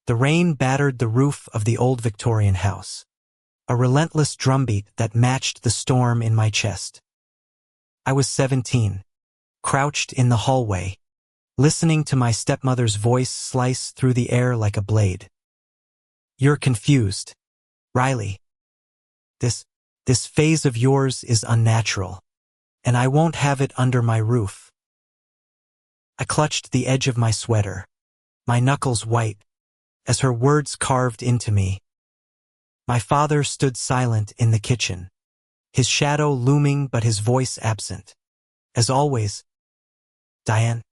The rain battered the roof of the old Victorian house, a relentless drumbeat that matched the storm in my chest. I was 17, crouched in the hallway, listening to my stepmother's voice slice through the air like a blade. "You're confused, Riley. This phase of yours is unnatural, and I won't have it under my roof." I clutched the edge of my sweater, my knuckles white, as her words carved into me. My father stood silent in the kitchen, his shadow looming but his voice absent. As always, Diane,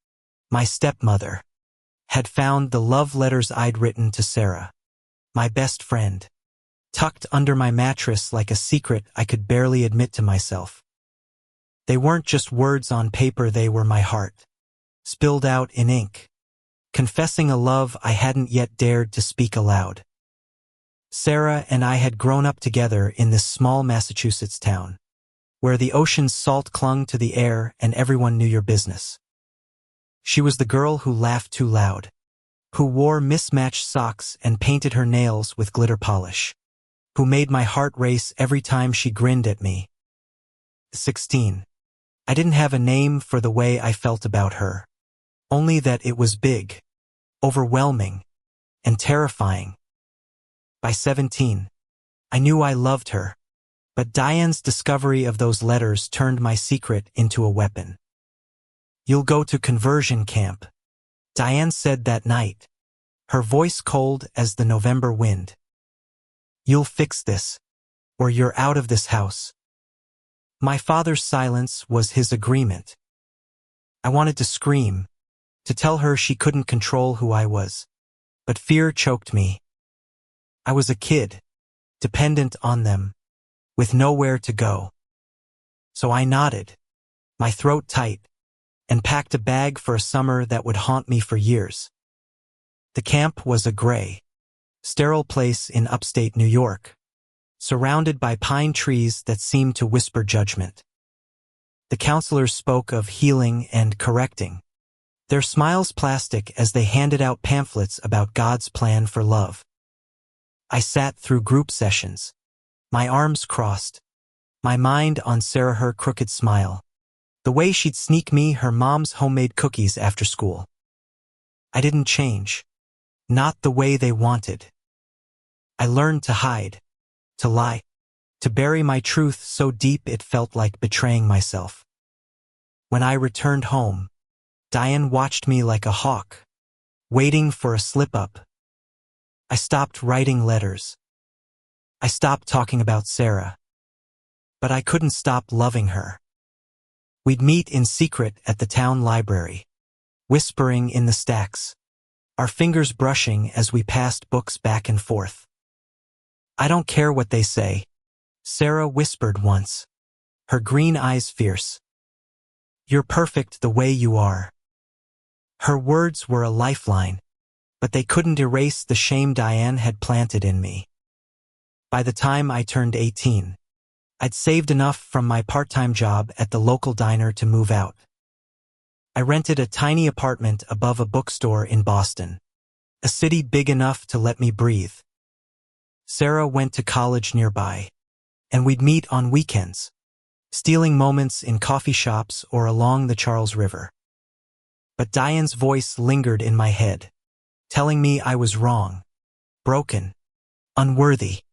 my stepmother, had found the love letters I'd written to Sarah, my best friend, tucked under my mattress like a secret I could barely admit to myself. They weren't just words on paper, they were my heart, spilled out in ink, confessing a love I hadn't yet dared to speak aloud. Sarah and I had grown up together in this small Massachusetts town, where the ocean's salt clung to the air and everyone knew your business. She was the girl who laughed too loud, who wore mismatched socks and painted her nails with glitter polish, who made my heart race every time she grinned at me. 16. I didn't have a name for the way I felt about her, only that it was big, overwhelming, and terrifying. By 17, I knew I loved her, but Diane's discovery of those letters turned my secret into a weapon. "You'll go to conversion camp," Diane said that night, her voice cold as the November wind. "You'll fix this, or you're out of this house." My father's silence was his agreement. I wanted to scream, to tell her she couldn't control who I was, but fear choked me. I was a kid, dependent on them, with nowhere to go. So I nodded, my throat tight, and packed a bag for a summer that would haunt me for years. The camp was a gray, sterile place in upstate New York, surrounded by pine trees that seemed to whisper judgment. The counselors spoke of healing and correcting, their smiles plastic as they handed out pamphlets about God's plan for love. I sat through group sessions, my arms crossed, my mind on Sarah, her crooked smile, the way she'd sneak me her mom's homemade cookies after school. I didn't change, not the way they wanted. I learned to hide, to lie, to bury my truth so deep it felt like betraying myself. When I returned home, Diane watched me like a hawk, waiting for a slip-up. I stopped writing letters. I stopped talking about Sarah. But I couldn't stop loving her. We'd meet in secret at the town library, whispering in the stacks, our fingers brushing as we passed books back and forth. "I don't care what they say," Sarah whispered once, her green eyes fierce. "You're perfect the way you are." Her words were a lifeline, but they couldn't erase the shame Diane had planted in me. By the time I turned 18, I'd saved enough from my part-time job at the local diner to move out. I rented a tiny apartment above a bookstore in Boston, a city big enough to let me breathe. Sarah went to college nearby, and we'd meet on weekends, stealing moments in coffee shops or along the Charles River. But Diane's voice lingered in my head, telling me I was wrong, broken, unworthy.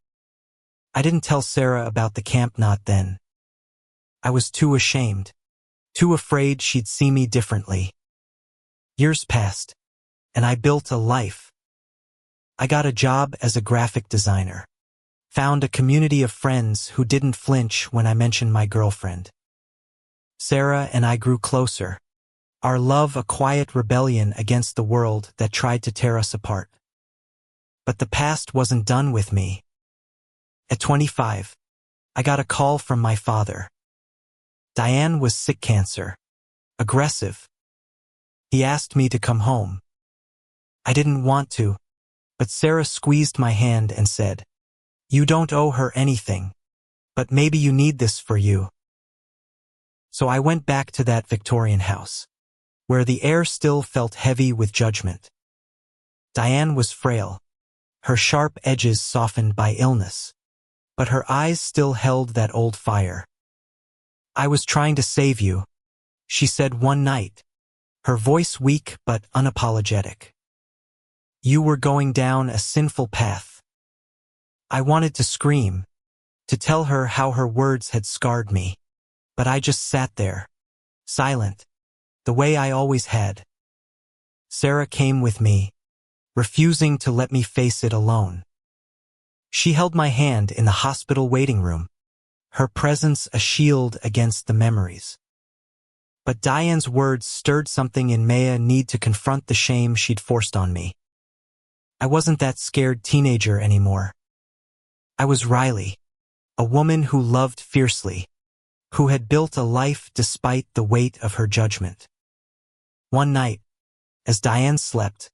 I didn't tell Sarah about the camp, not then. I was too ashamed, too afraid she'd see me differently. Years passed, and I built a life. I got a job as a graphic designer, found a community of friends who didn't flinch when I mentioned my girlfriend. Sarah and I grew closer, our love a quiet rebellion against the world that tried to tear us apart. But the past wasn't done with me. At 25, I got a call from my father. Diane was sick, cancer, aggressive. He asked me to come home. I didn't want to, but Sarah squeezed my hand and said, "You don't owe her anything, but maybe you need this for you." So I went back to that Victorian house, where the air still felt heavy with judgment. Diane was frail, her sharp edges softened by illness, but her eyes still held that old fire. "I was trying to save you," she said one night, her voice weak but unapologetic. "You were going down a sinful path." I wanted to scream, to tell her how her words had scarred me, but I just sat there, silent, the way I always had. Sarah came with me, refusing to let me face it alone. She held my hand in the hospital waiting room, her presence a shield against the memories. But Diane's words stirred something in Maya need to confront the shame she'd forced on me. I wasn't that scared teenager anymore. I was Riley, a woman who loved fiercely, who had built a life despite the weight of her judgment. One night, as Diane slept,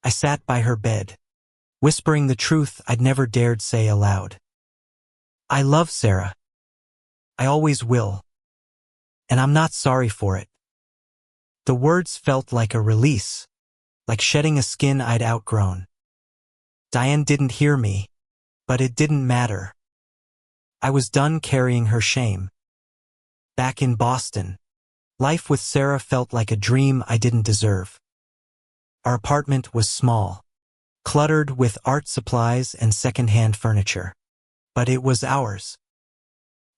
I sat by her bed, whispering the truth I'd never dared say aloud. "I love Sarah. I always will. And I'm not sorry for it." The words felt like a release, like shedding a skin I'd outgrown. Diane didn't hear me, but it didn't matter. I was done carrying her shame. Back in Boston, life with Sarah felt like a dream I didn't deserve. Our apartment was small, cluttered with art supplies and second-hand furniture. But it was ours.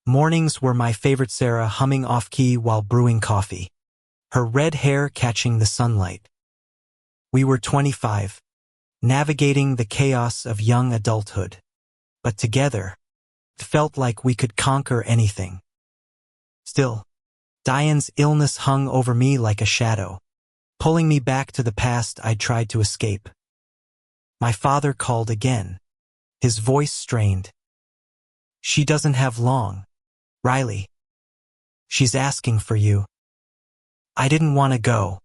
Mornings were my favorite, Sarah humming off-key while brewing coffee, her red hair catching the sunlight. We were 25, navigating the chaos of young adulthood. But together, it felt like we could conquer anything. Still, Diane's illness hung over me like a shadow, pulling me back to the past I'd tried to escape. My father called again, his voice strained. "She doesn't have long, Riley. She's asking for you." I didn't want to go.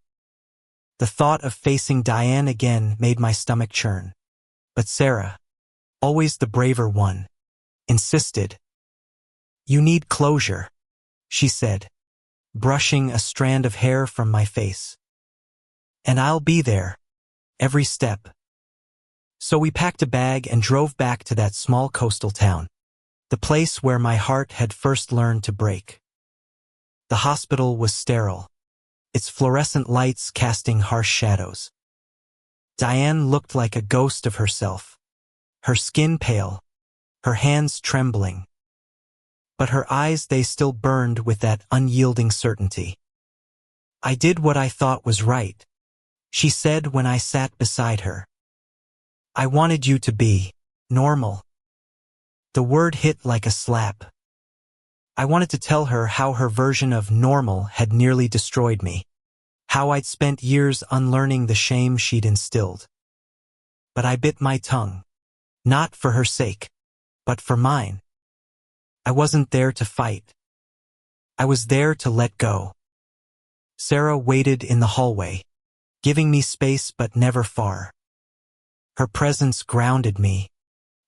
The thought of facing Diane again made my stomach churn. But Sarah, always the braver one, insisted. "You need closure," she said, brushing a strand of hair from my face. "And I'll be there, every step." So we packed a bag and drove back to that small coastal town, the place where my heart had first learned to break. The hospital was sterile, its fluorescent lights casting harsh shadows. Diane looked like a ghost of herself, her skin pale, her hands trembling. But her eyes, they still burned with that unyielding certainty. "I did what I thought was right," she said when I sat beside her. "I wanted you to be normal." The word hit like a slap. I wanted to tell her how her version of normal had nearly destroyed me, how I'd spent years unlearning the shame she'd instilled. But I bit my tongue, not for her sake, but for mine. I wasn't there to fight. I was there to let go. Sarah waited in the hallway, giving me space but never far. Her presence grounded me,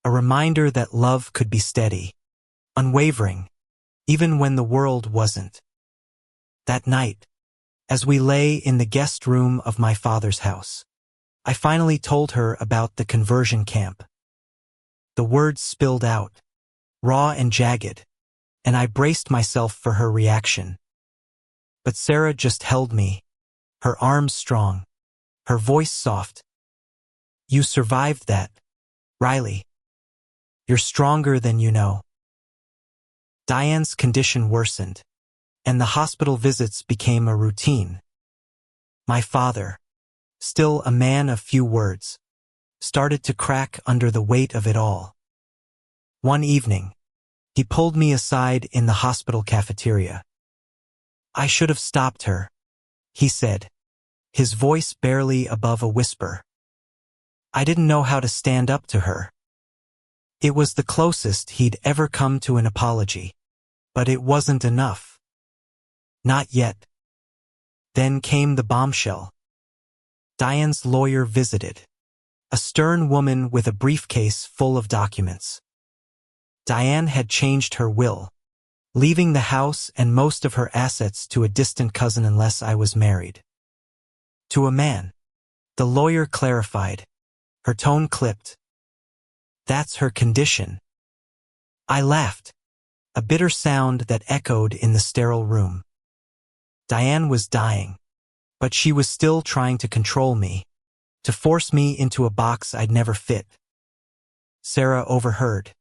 a reminder that love could be steady, unwavering, even when the world wasn't. That night, as we lay in the guest room of my father's house, I finally told her about the conversion camp. The words spilled out, raw and jagged, and I braced myself for her reaction. But Sarah just held me, her arms strong, her voice soft. "You survived that, Riley. You're stronger than you know." Diane's condition worsened, and the hospital visits became a routine. My father, still a man of few words, started to crack under the weight of it all. One evening, he pulled me aside in the hospital cafeteria. "I should have stopped her," he said, his voice barely above a whisper. "I didn't know how to stand up to her." It was the closest he'd ever come to an apology, but it wasn't enough. Not yet. Then came the bombshell. Diane's lawyer visited, a stern woman with a briefcase full of documents. Diane had changed her will, leaving the house and most of her assets to a distant cousin unless I was married. To a man, the lawyer clarified, her tone clipped. That's her condition. I laughed, a bitter sound that echoed in the sterile room. Diane was dying, but she was still trying to control me, to force me into a box I'd never fit. Sarah overheard,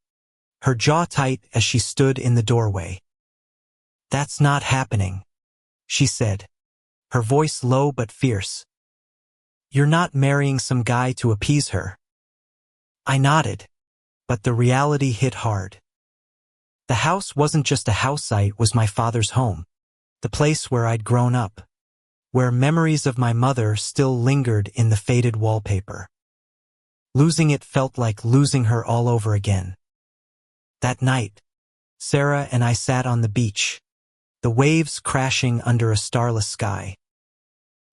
her jaw tight as she stood in the doorway. "That's not happening," she said, her voice low but fierce. "You're not marrying some guy to appease her." I nodded, but the reality hit hard. The house wasn't just a house site, it was my father's home, the place where I'd grown up, where memories of my mother still lingered in the faded wallpaper. Losing it felt like losing her all over again. That night, Sarah and I sat on the beach, the waves crashing under a starless sky.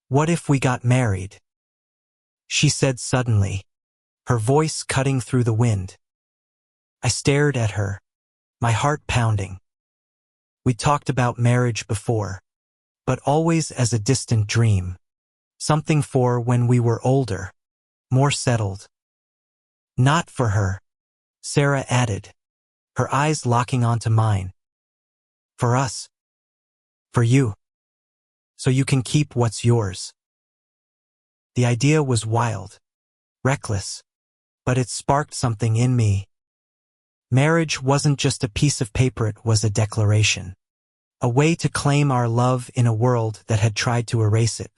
"What if we got married?" she said suddenly, her voice cutting through the wind. I stared at her, my heart pounding. We talked about marriage before, but always as a distant dream, something for when we were older, more settled. "Not for her," Sarah added, her eyes locking onto mine. "For us. For you. So you can keep what's yours." The idea was wild, reckless, but it sparked something in me. Marriage wasn't just a piece of paper, it was a declaration. A way to claim our love in a world that had tried to erase it.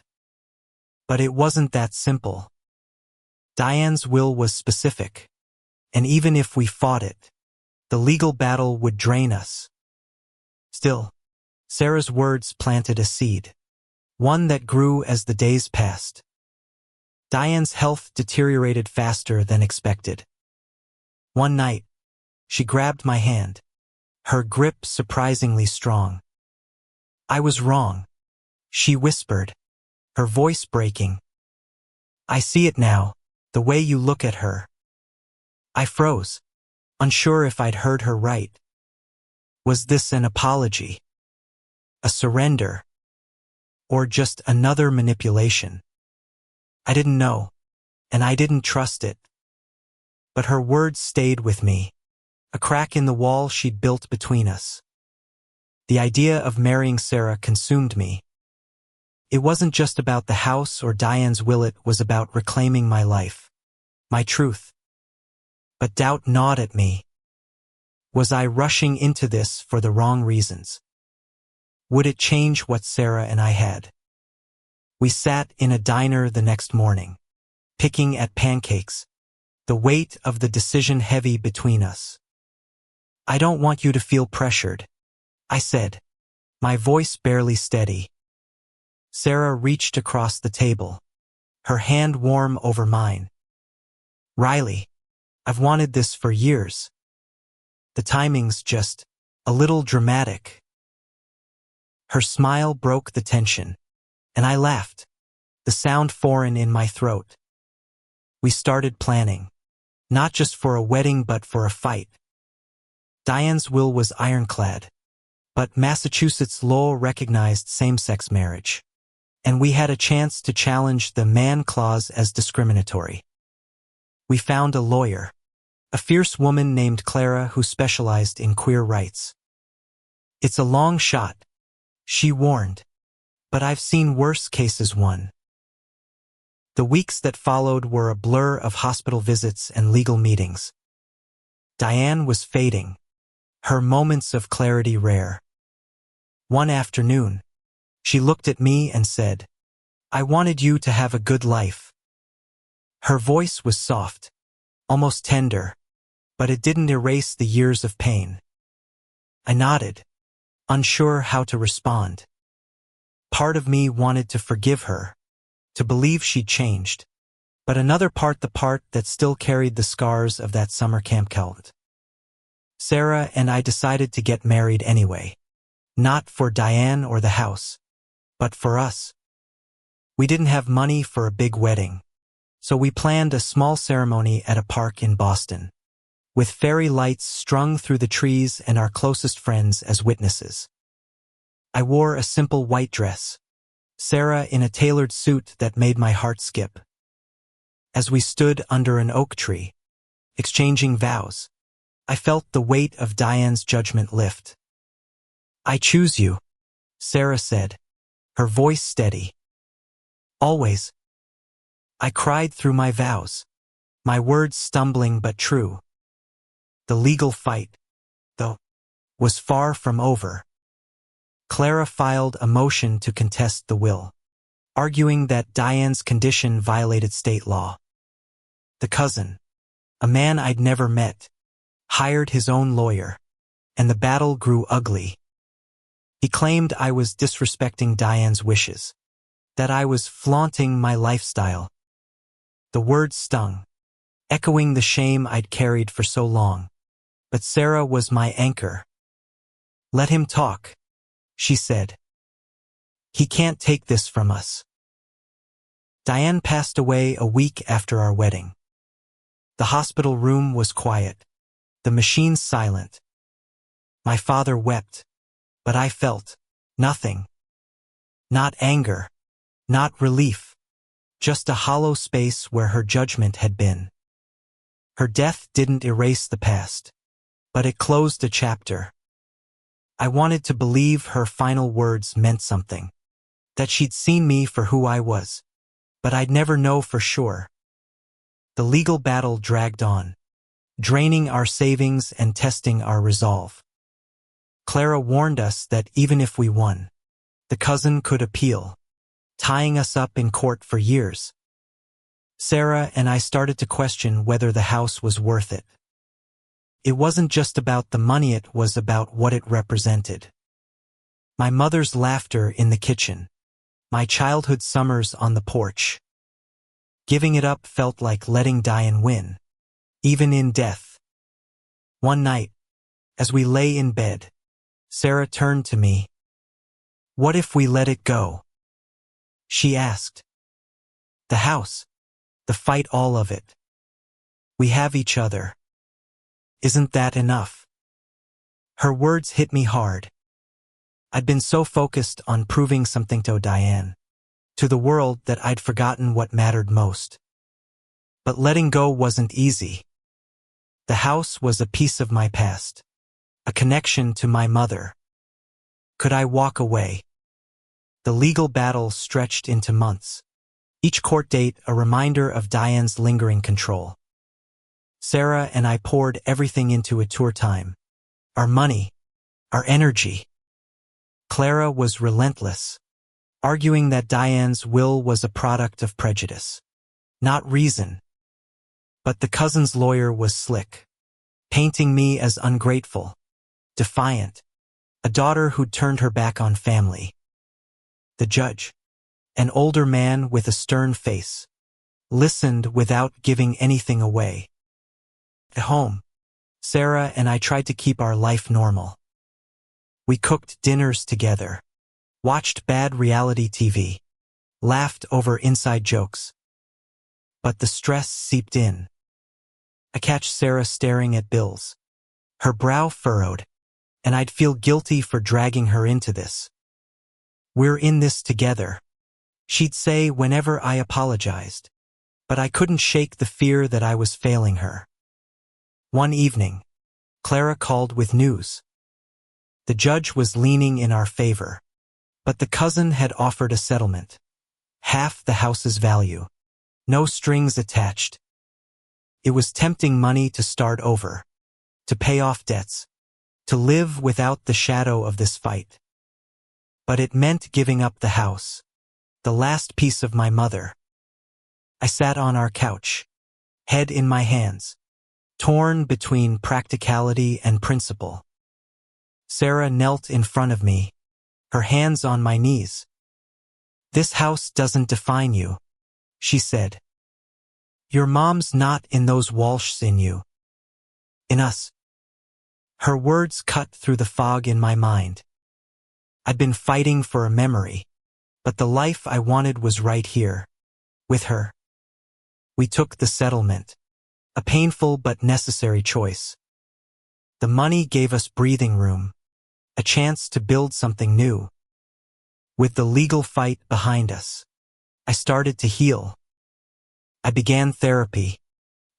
But it wasn't that simple. Diane's will was specific, and even if we fought it, the legal battle would drain us. Still, Sarah's words planted a seed, one that grew as the days passed. Diane's health deteriorated faster than expected. One night, she grabbed my hand, her grip surprisingly strong. "I was wrong," she whispered, her voice breaking. "I see it now, the way you look at her." I froze, unsure if I'd heard her right. Was this an apology? A surrender? Or just another manipulation? I didn't know, and I didn't trust it. But her words stayed with me, a crack in the wall she'd built between us. The idea of marrying Sarah consumed me. It wasn't just about the house or Diane's will, it was about reclaiming my life, my truth. But doubt gnawed at me. Was I rushing into this for the wrong reasons? Would it change what Sarah and I had? We sat in a diner the next morning, picking at pancakes, the weight of the decision heavy between us. "I don't want you to feel pressured," I said, my voice barely steady. Sarah reached across the table, her hand warm over mine. "Riley, I've wanted this for years. The timing's just a little dramatic." Her smile broke the tension, and I laughed, the sound foreign in my throat. We started planning, not just for a wedding but for a fight. Diane's will was ironclad, but Massachusetts law recognized same-sex marriage, and we had a chance to challenge the man clause as discriminatory. We found a lawyer, a fierce woman named Clara who specialized in queer rights. "It's a long shot," she warned, "but I've seen worse cases won." The weeks that followed were a blur of hospital visits and legal meetings. Diane was fading, her moments of clarity rare. One afternoon, she looked at me and said, "I wanted you to have a good life." Her voice was soft, almost tender, but it didn't erase the years of pain. I nodded, unsure how to respond. Part of me wanted to forgive her, to believe she'd changed, but another part, the part that still carried the scars of that summer camp cult. Sarah and I decided to get married anyway, not for Diane or the house, but for us. We didn't have money for a big wedding, so we planned a small ceremony at a park in Boston, with fairy lights strung through the trees and our closest friends as witnesses. I wore a simple white dress, Sarah in a tailored suit that made my heart skip. As we stood under an oak tree, exchanging vows. I felt the weight of Diane's judgment lift. "I choose you," Sarah said, her voice steady. "Always." I cried through my vows, my words stumbling but true. The legal fight, though, was far from over. Clara filed a motion to contest the will, arguing that Diane's condition violated state law. The cousin, a man I'd never met, hired his own lawyer, and the battle grew ugly. He claimed I was disrespecting Diane's wishes, that I was flaunting my lifestyle. The words stung, echoing the shame I'd carried for so long. But Sarah was my anchor. "Let him talk," she said. "He can't take this from us." Diane passed away a week after our wedding. The hospital room was quiet, the machine silent. My father wept, but I felt nothing. Not anger, not relief, just a hollow space where her judgment had been. Her death didn't erase the past, but it closed a chapter. I wanted to believe her final words meant something, that she'd seen me for who I was, but I'd never know for sure. The legal battle dragged on, draining our savings and testing our resolve. Clara warned us that even if we won, the cousin could appeal, tying us up in court for years. Sarah and I started to question whether the house was worth it. It wasn't just about the money, it was about what it represented. My mother's laughter in the kitchen, my childhood summers on the porch. Giving it up felt like letting Diane win, even in death. One night, as we lay in bed, Sarah turned to me. "What if we let it go?" she asked. "The house, the fight, all of it. We have each other. Isn't that enough?" Her words hit me hard. I'd been so focused on proving something to Diane, to the world, that I'd forgotten what mattered most. But letting go wasn't easy. The house was a piece of my past, a connection to my mother. Could I walk away? The legal battle stretched into months, each court date a reminder of Diane's lingering control. Sarah and I poured everything into it: our time, our money, our energy. Clara was relentless, arguing that Diane's will was a product of prejudice, not reason. But the cousin's lawyer was slick, painting me as ungrateful, defiant, a daughter who'd turned her back on family. The judge, an older man with a stern face, listened without giving anything away. At home, Sarah and I tried to keep our life normal. We cooked dinners together, watched bad reality TV, laughed over inside jokes. But the stress seeped in. I catch Sarah staring at bills, her brow furrowed, and I'd feel guilty for dragging her into this. "We're in this together," she'd say whenever I apologized, but I couldn't shake the fear that I was failing her. One evening, Clara called with news. The judge was leaning in our favor, but the cousin had offered a settlement, half the house's value, no strings attached. It was tempting money to start over, to pay off debts, to live without the shadow of this fight. But it meant giving up the house, the last piece of my mother. I sat on our couch, head in my hands, torn between practicality and principle. Sarah knelt in front of me, her hands on my knees. "This house doesn't define you," she said. "Your mom's not in those Walshs in you. In us." Her words cut through the fog in my mind. I'd been fighting for a memory, but the life I wanted was right here, with her. We took the settlement, a painful but necessary choice. The money gave us breathing room, a chance to build something new. With the legal fight behind us, I started to heal. I began therapy,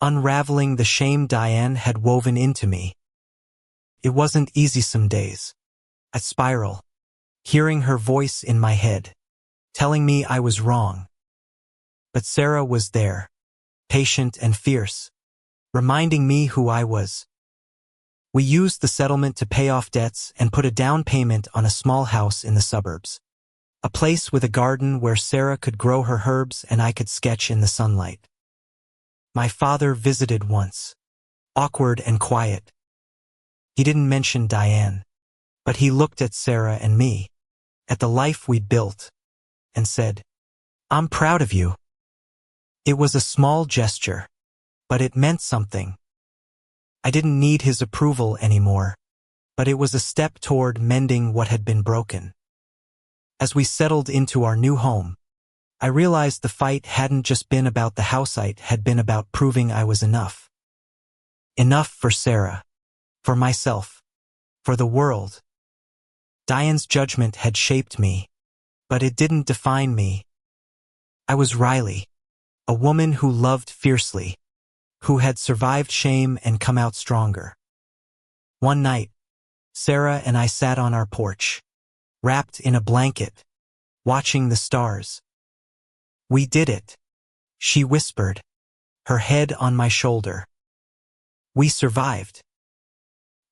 unraveling the shame Diane had woven into me. It wasn't easy some days. I'd spiral, hearing her voice in my head, telling me I was wrong. But Sarah was there, patient and fierce, reminding me who I was. We used the settlement to pay off debts and put a down payment on a small house in the suburbs. A place with a garden where Sarah could grow her herbs and I could sketch in the sunlight. My father visited once, awkward and quiet. He didn't mention Diane, but he looked at Sarah and me, at the life we'd built, and said, "I'm proud of you." It was a small gesture, but it meant something. I didn't need his approval anymore, but it was a step toward mending what had been broken. As we settled into our new home, I realized the fight hadn't just been about the house, it had been about proving I was enough. Enough for Sarah, for myself, for the world. Diane's judgment had shaped me, but it didn't define me. I was Riley, a woman who loved fiercely, who had survived shame and come out stronger. One night, Sarah and I sat on our porch, wrapped in a blanket, watching the stars. "We did it," she whispered, her head on my shoulder. "We survived."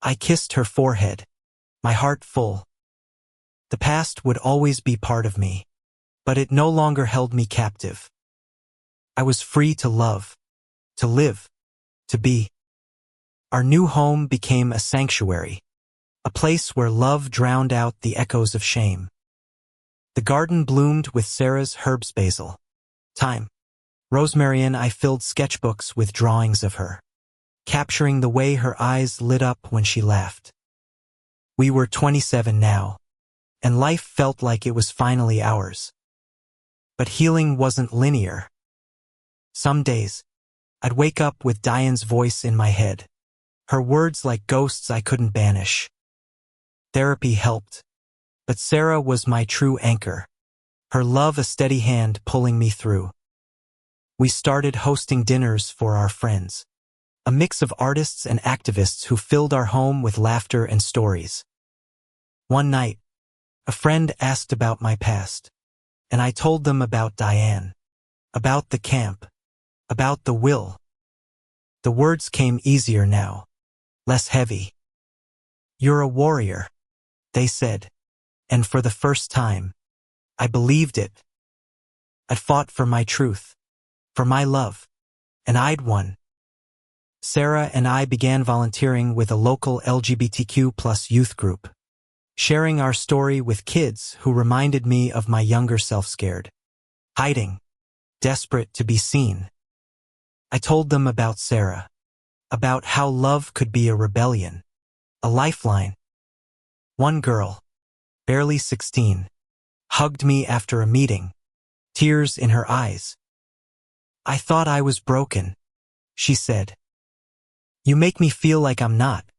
I kissed her forehead, my heart full. The past would always be part of me, but it no longer held me captive. I was free to love, to live, to be. Our new home became a sanctuary, a place where love drowned out the echoes of shame. The garden bloomed with Sarah's herbs, basil, thyme, rosemary, and I filled sketchbooks with drawings of her, capturing the way her eyes lit up when she laughed. We were 27 now, and life felt like it was finally ours. But healing wasn't linear. Some days, I'd wake up with Diane's voice in my head, her words like ghosts I couldn't banish. Therapy helped, but Sarah was my true anchor, her love a steady hand pulling me through. We started hosting dinners for our friends, a mix of artists and activists who filled our home with laughter and stories. One night, a friend asked about my past, and I told them about Diane, about the camp, about the will. The words came easier now, less heavy. "You're a warrior," they said, and for the first time, I believed it. I'd fought for my truth, for my love, and I'd won. Sarah and I began volunteering with a local LGBTQ+ youth group, sharing our story with kids who reminded me of my younger self, scared, hiding, desperate to be seen. I told them about Sarah, about how love could be a rebellion, a lifeline. One girl, barely 16, hugged me after a meeting, tears in her eyes. "I thought I was broken," she said. "You make me feel like I'm not."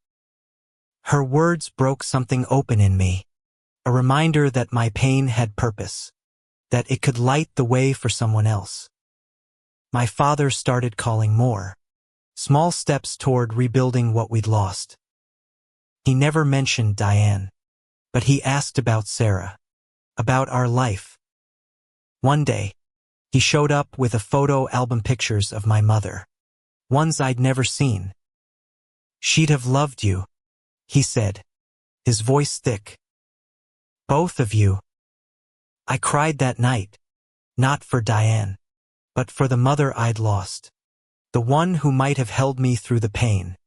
Her words broke something open in me, a reminder that my pain had purpose, that it could light the way for someone else. My father started calling more, small steps toward rebuilding what we'd lost. He never mentioned Diane, but he asked about Sarah, about our life. One day, he showed up with a photo album, pictures of my mother, ones I'd never seen. "She'd have loved you," he said, his voice thick. "Both of you." I cried that night, not for Diane, but for the mother I'd lost, the one who might have held me through the pain.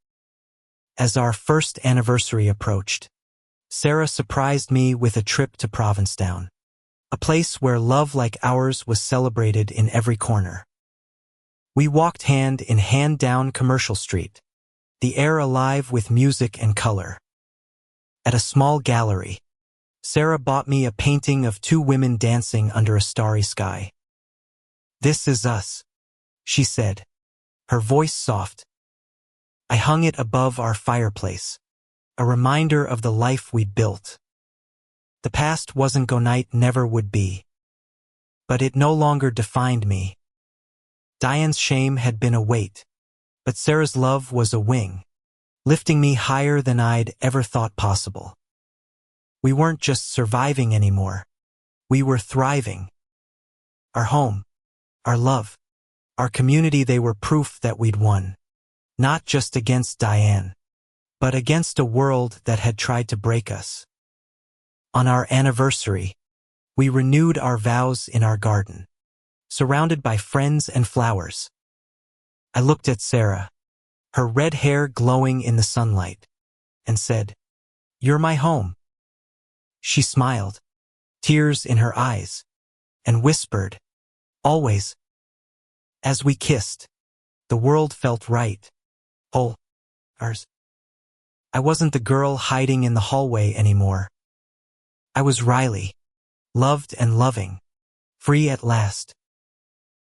As our first anniversary approached, Sarah surprised me with a trip to Provincetown, a place where love like ours was celebrated in every corner. We walked hand in hand down Commercial Street, the air alive with music and color. At a small gallery, Sarah bought me a painting of two women dancing under a starry sky. "This is us," she said, her voice soft. I hung it above our fireplace, a reminder of the life we'd built. The past wasn't gone, never would be. But it no longer defined me. Diane's shame had been a weight, But Sarah's love was a wing, lifting me higher than I'd ever thought possible. We weren't just surviving anymore. We were thriving. Our home, our love, our community, they were proof that we'd won. Not just against Diane, but against a world that had tried to break us. On our anniversary, we renewed our vows in our garden, surrounded by friends and flowers. I looked at Sarah, her red hair glowing in the sunlight, and said, "You're my home." She smiled, tears in her eyes, and whispered, "Always." As we kissed, the world felt right. Whole. Ours. I wasn't the girl hiding in the hallway anymore. I was Riley, loved and loving, free at last.